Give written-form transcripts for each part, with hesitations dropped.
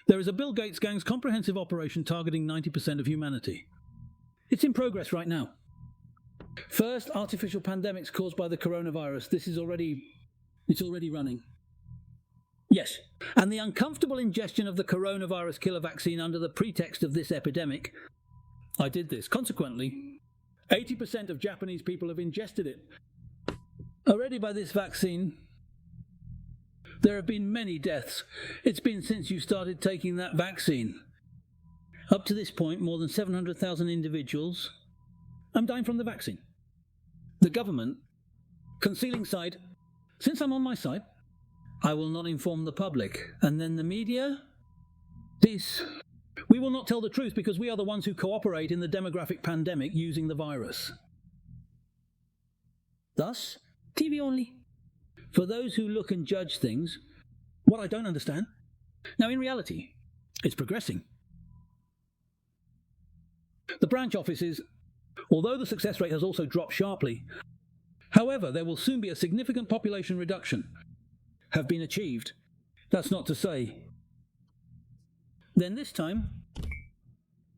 There is a Bill Gates gang's comprehensive operation targeting 90% of humanity. It's in progress right now. First, artificial pandemics caused by the coronavirus. It's already running. Yes, and the uncomfortable ingestion of the coronavirus killer vaccine under the pretext of this epidemic. I did this. Consequently, 80% of Japanese people have ingested it. Already by this vaccine, there have been many deaths. It's been since you started taking that vaccine. Up to this point, more than 700,000 individuals are dying from the vaccine. The government, concealing side, since I'm on my side, I will not inform the public. And then the media? We will not tell the truth because we are the ones who cooperate in the demographic pandemic using the virus. Thus, TV only. For those who look and judge things, what I don't understand. Now, in reality, it's progressing. The branch offices, although the success rate has also dropped sharply, however, there will soon be a significant population reduction, have been achieved. That's not to say. Then this time,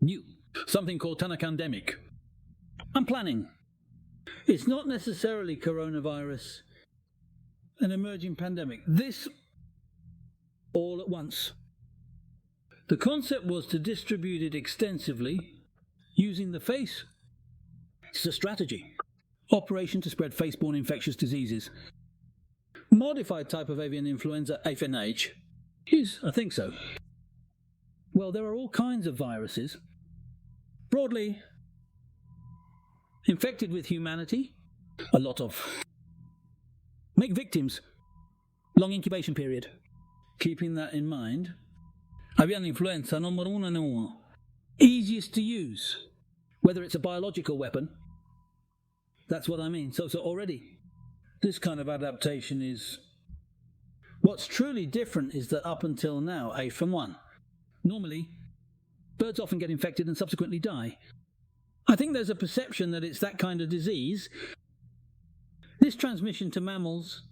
new. Something called Tanakandemic. I'm planning. It's not necessarily coronavirus, an emerging pandemic. This all at once. The concept was to distribute it extensively using the face. It's a strategy. Operation to spread face-borne infectious diseases. Modified type of avian influenza, AFNH. Yes, I think so. Well, there are all kinds of viruses. Broadly, infected with humanity, a lot of. Make victims, long incubation period. Keeping that in mind, avian influenza number uno. Easiest to use, whether it's a biological weapon. That's what I mean. So already, this kind of adaptation is. What's truly different is that up until now, A from 1. Normally, birds often get infected and subsequently die. I think there's a perception that it's that kind of disease. This transmission to mammals,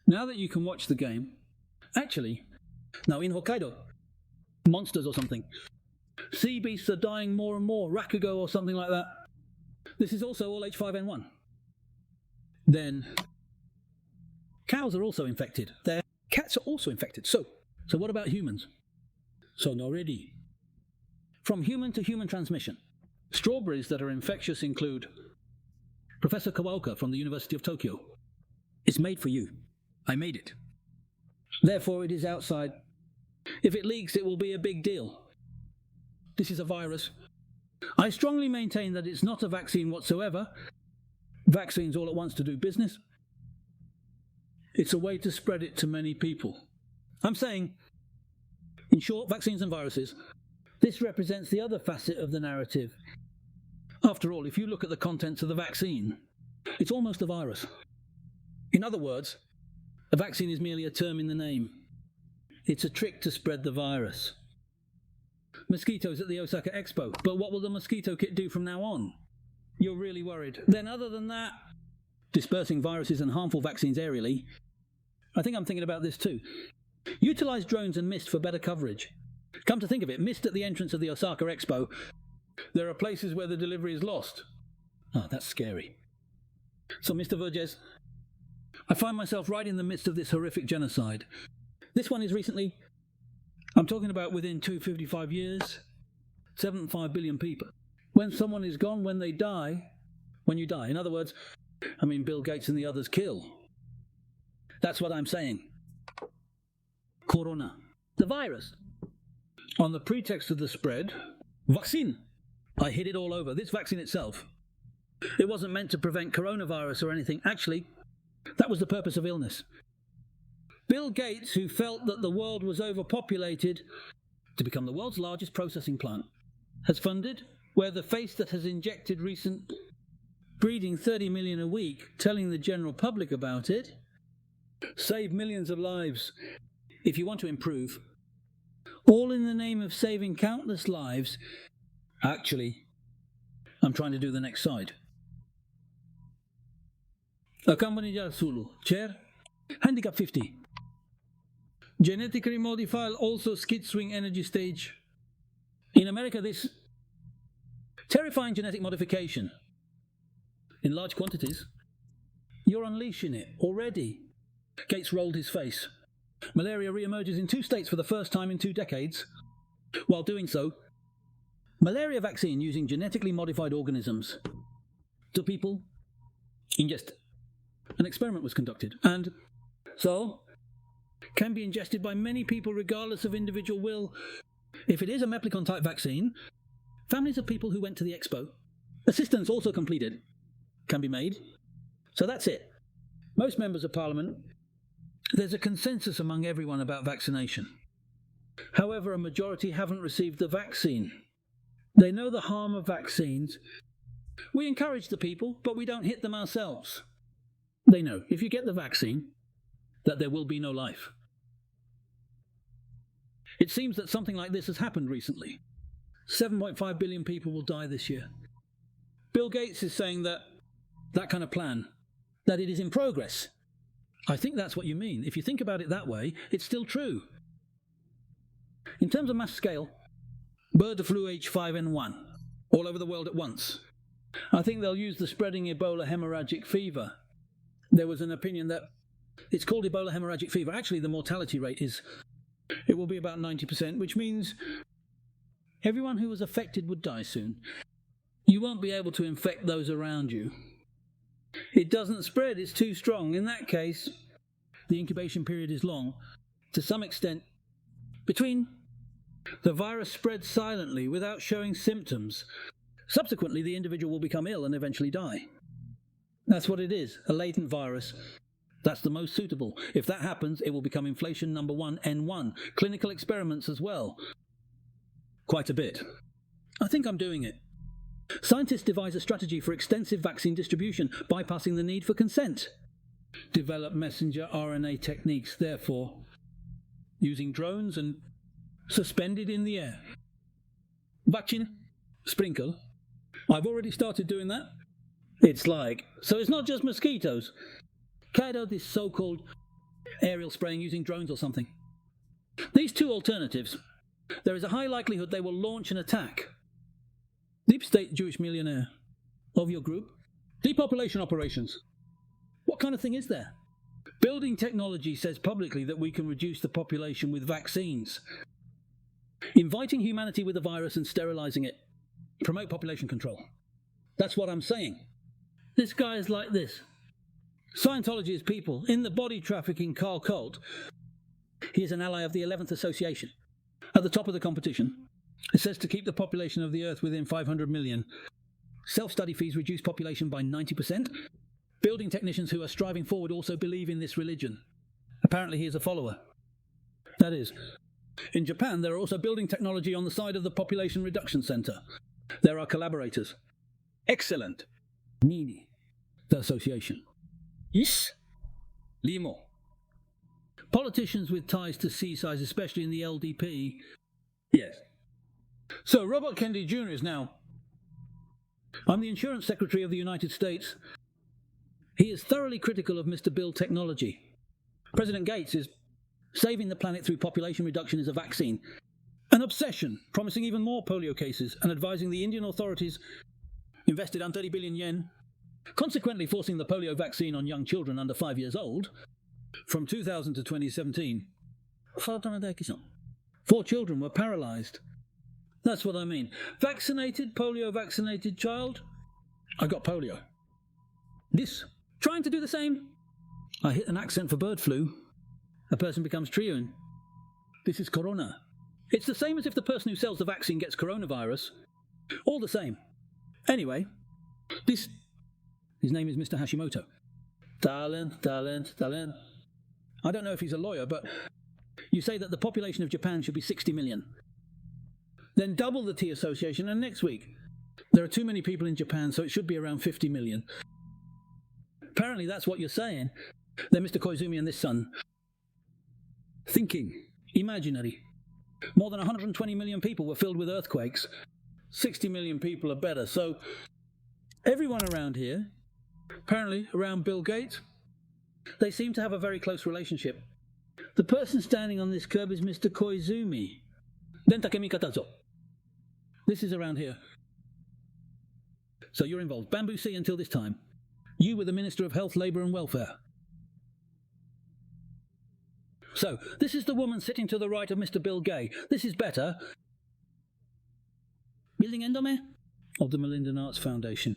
now that you can watch the game, actually, now in Hokkaido, monsters or something, sea beasts are dying more and more, rakugo or something like that. This is also all H5N1. Then, cows are also infected. Their cats are also infected. So what about humans? So already. From human to human transmission. Strawberries that are infectious include Professor Kawaoka from the University of Tokyo. It's made for you. I made it. Therefore, it is outside. If it leaks, it will be a big deal. This is a virus. I strongly maintain that it's not a vaccine whatsoever. Vaccines all at once to do business. It's a way to spread it to many people. I'm saying, in short, vaccines and viruses. This represents the other facet of the narrative. After all, if you look at the contents of the vaccine, it's almost a virus. In other words, a vaccine is merely a term in the name. It's a trick to spread the virus. Mosquitoes at the Osaka Expo. But what will the mosquito kit do from now on? You're really worried. Then other than that, dispersing viruses and harmful vaccines aerially, I think I'm thinking about this too. Utilize drones and mist for better coverage. Come to think of it, mist at the entrance of the Osaka Expo. There are places where the delivery is lost. Oh, that's scary. So, Mr. Vergez, I find myself right in the midst of this horrific genocide. This one is recently, I'm talking about within 255 years, 7.5 billion people. When someone is gone, when you die. In other words, Bill Gates and the others kill. That's what I'm saying. Corona. The virus. On the pretext of the spread, vaccine. I hid it all over. This vaccine itself. It wasn't meant to prevent coronavirus or anything. Actually, that was the purpose of illness. Bill Gates, who felt that the world was overpopulated to become the world's largest processing plant, has funded where the face that has injected recent breeding 30 million a week, telling the general public about it, save millions of lives. If you want to improve, all in the name of saving countless lives. Actually, I'm trying to do the next side. A company Sulu, chair, handicap 50. Genetically modified, also skid swing energy stage. In America, this terrifying genetic modification in large quantities, you're unleashing it already. Gates rolled his face. Malaria re-emerges in 2 states for the first time in 2 decades. While doing so, malaria vaccine using genetically modified organisms. Do people ingest? An experiment was conducted, and so can be ingested by many people regardless of individual will. If it is a Meplicon-type vaccine, families of people who went to the expo, assistance also completed, can be made. So that's it. Most members of Parliament, there's a consensus among everyone about vaccination. However, a majority haven't received the vaccine. They know the harm of vaccines. We encourage the people, but we don't hit them ourselves. They know, if you get the vaccine, that there will be no life. It seems that something like this has happened recently. 7.5 billion people will die this year. Bill Gates is saying that kind of plan, that it is in progress. I think that's what you mean. If you think about it that way, it's still true. In terms of mass scale, bird flu H5N1, all over the world at once. I think they'll use the spreading Ebola hemorrhagic fever. There was an opinion that it's called Ebola hemorrhagic fever. Actually, the mortality rate it will be about 90%, which means everyone who was affected would die soon. You won't be able to infect those around you. It doesn't spread, it's too strong. In that case, the incubation period is long. To some extent, between the virus spreads silently without showing symptoms. Subsequently, the individual will become ill and eventually die. That's what it is, a latent virus. That's the most suitable. If that happens, it will become inflation number 1, N1. Clinical experiments as well. Quite a bit. I think I'm doing it. Scientists devise a strategy for extensive vaccine distribution, bypassing the need for consent. Develop messenger RNA techniques, therefore, using drones and suspended in the air. Vaccine, sprinkle. I've already started doing that. So it's not just mosquitoes. Carried out this so-called aerial spraying using drones or something. These 2 alternatives, there is a high likelihood they will launch an attack. Deep state Jewish millionaire of your group. Depopulation operations. What kind of thing is there? Building technology says publicly that we can reduce the population with vaccines. Inviting humanity with a virus and sterilizing it. Promote population control. That's what I'm saying. This guy is like this. Scientology is people. In the body trafficking Carl cult, he is an ally of the 11th Association. At the top of the competition, it says to keep the population of the Earth within 500 million. Self-study fees reduce population by 90%. Building technicians who are striving forward also believe in this religion. Apparently he is a follower. That is, in Japan there are also building technology on the side of the Population Reduction Center. There are collaborators. Excellent. Nini, the association. Yes. Limo. Politicians with ties to C-size, especially in the LDP. Yes. So, Robert Kennedy Jr. is now... I'm the Insurance Secretary of the United States. He is thoroughly critical of Mr. Bill technology. President Gates is saving the planet through population reduction as a vaccine. An obsession, promising even more polio cases and advising the Indian authorities invested on 30 billion yen, consequently forcing the polio vaccine on young children under 5 years old from 2000 to 2017. 4 children were paralysed. That's what I mean. Polio vaccinated child, I got polio. This, trying to do the same. I hit an accent for bird flu. A person becomes triune. This is corona. It's the same as if the person who sells the vaccine gets coronavirus. All the same. Anyway, his name is Mr. Hashimoto. Talent. I don't know if he's a lawyer, but you say that the population of Japan should be 60 million. Then double the Tea Association, and next week, there are too many people in Japan, so it should be around 50 million. Apparently that's what you're saying. Then Mr. Koizumi and this son. Thinking. Imaginary. More than 120 million people were filled with earthquakes. 60 million people are better. So everyone around here, apparently around Bill Gates, they seem to have a very close relationship. The person standing on this curb is Mr. Koizumi. Den Takemi Katazo. This is around here. So you're involved. Bamboo Sea until this time. You were the Minister of Health, Labour and Welfare. So, this is the woman sitting to the right of Mr. Bill Gay. This is better. Building Endome of the Melinda Arts Foundation.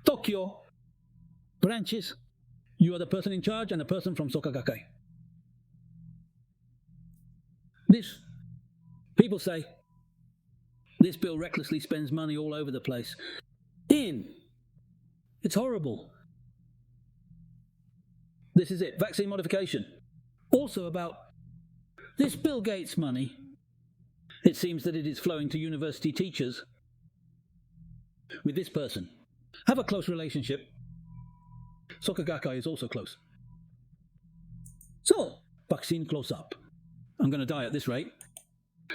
Tokyo. Branches. You are the person in charge and a person from Sokagakai. This, people say, this bill recklessly spends money all over the place. It's horrible. This is it, vaccine modification. Also about this Bill Gates money. It seems that it is flowing to university teachers with this person. Have a close relationship. Sokagakai is also close. So, vaccine close up. I'm going to die at this rate.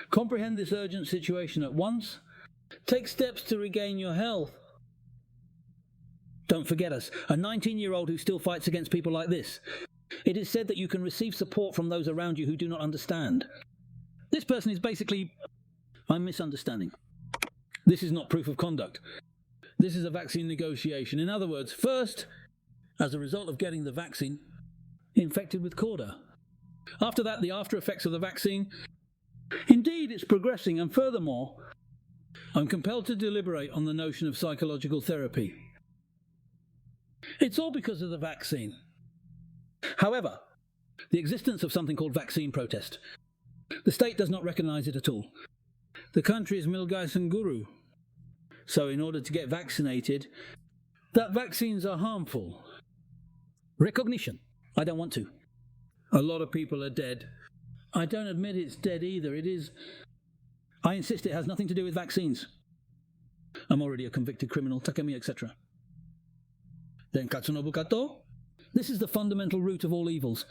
Comprehend this urgent situation at once. Take steps to regain your health. Don't forget us, a 19-year-old who still fights against people like this. It is said that you can receive support from those around you who do not understand. This person is basically, I'm misunderstanding. This is not proof of conduct. This is a vaccine negotiation. In other words, first, as a result of getting the vaccine, infected with cauda. After that, the after effects of the vaccine. Indeed, it's progressing, and furthermore, I'm compelled to deliberate on the notion of psychological therapy. It's all because of the vaccine. However, the existence of something called vaccine protest. The state does not recognise it at all. The country is Milgai Sanguru. So in order to get vaccinated, that vaccines are harmful. Recognition. I don't want to. A lot of people are dead. I don't admit it's dead either. It is. I insist it has nothing to do with vaccines. I'm already a convicted criminal, Takemi, etc. Then Katsunobu Kato. This is the fundamental root of all evils.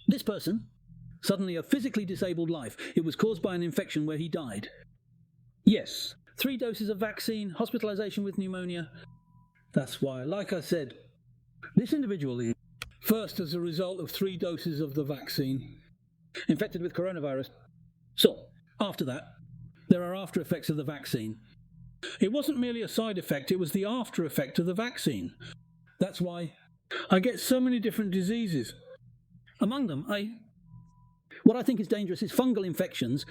This person, suddenly a physically disabled life. It was caused by an infection where he died. Yes, 3 doses of vaccine, hospitalization with pneumonia. That's why, like I said, this individual is first as a result of 3 doses of the vaccine, infected with coronavirus. So, after that, there are after effects of the vaccine. It wasn't merely a side effect, it was the after effect of the vaccine. That's why I get so many different diseases. Among them, what I think is dangerous is fungal infections,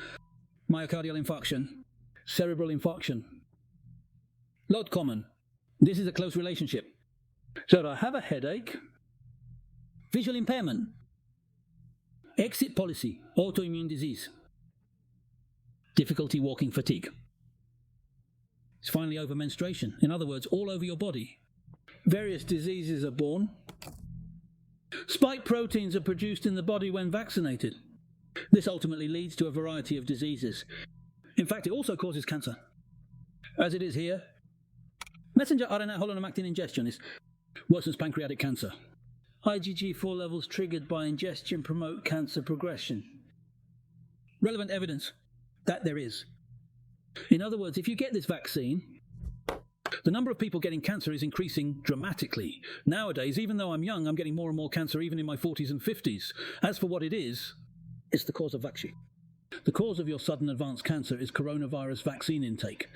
myocardial infarction, cerebral infarction. Lot common. This is a close relationship. So I have a headache, visual impairment, exit policy, autoimmune disease, difficulty walking, fatigue. It's finally over menstruation. In other words, all over your body. Various diseases are born. Spike proteins are produced in the body when vaccinated. This ultimately leads to a variety of diseases. In fact, it also causes cancer. As it is here, messenger RNA holonomactin ingestion is worsens pancreatic cancer. IgG4 levels triggered by ingestion promote cancer progression. Relevant evidence that there is. In other words, if you get this vaccine, the number of people getting cancer is increasing dramatically. Nowadays, even though I'm young, I'm getting more and more cancer even in my 40s and 50s. As for what it is, it's the cause of vaccine. The cause of your sudden advanced cancer is coronavirus vaccine intake.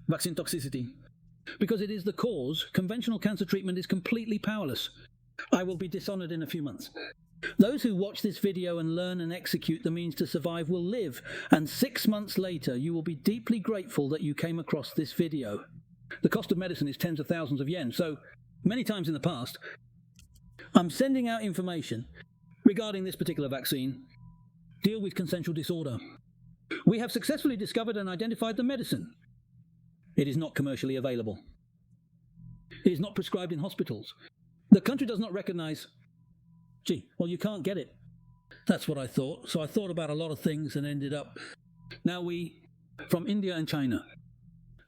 Vaccine toxicity. Because it is the cause, conventional cancer treatment is completely powerless. I will be dishonoured in a few months. Those who watch this video and learn and execute the means to survive will live, and 6 months later you will be deeply grateful that you came across this video. The cost of medicine is tens of thousands of yen, so many times in the past, I'm sending out information regarding this particular vaccine. Deal with consensual disorder. We have successfully discovered and identified the medicine. It is not commercially available. It is not prescribed in hospitals. The country does not recognise. Well, you can't get it. That's what I thought. So I thought about a lot of things and ended up. Now from India and China.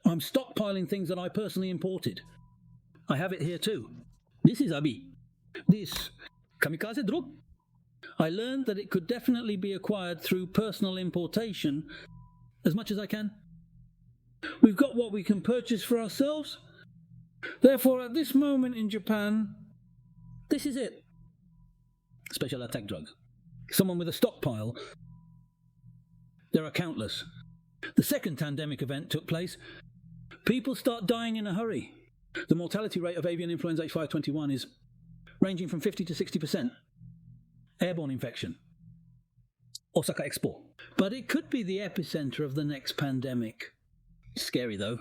I'm stockpiling things that I personally imported. I have it here too. This is Abi. This kamikaze drug. I learned that it could definitely be acquired through personal importation as much as I can. We've got what we can purchase for ourselves. Therefore, at this moment in Japan, this is it. Special attack drug. someone with a stockpile. There are countless. The second pandemic event took place. People start dying in a hurry. The mortality rate of avian influenza H521 is ranging from 50 to 60%. Airborne infection. Osaka Expo. But it could be the epicenter of the next pandemic. Scary though.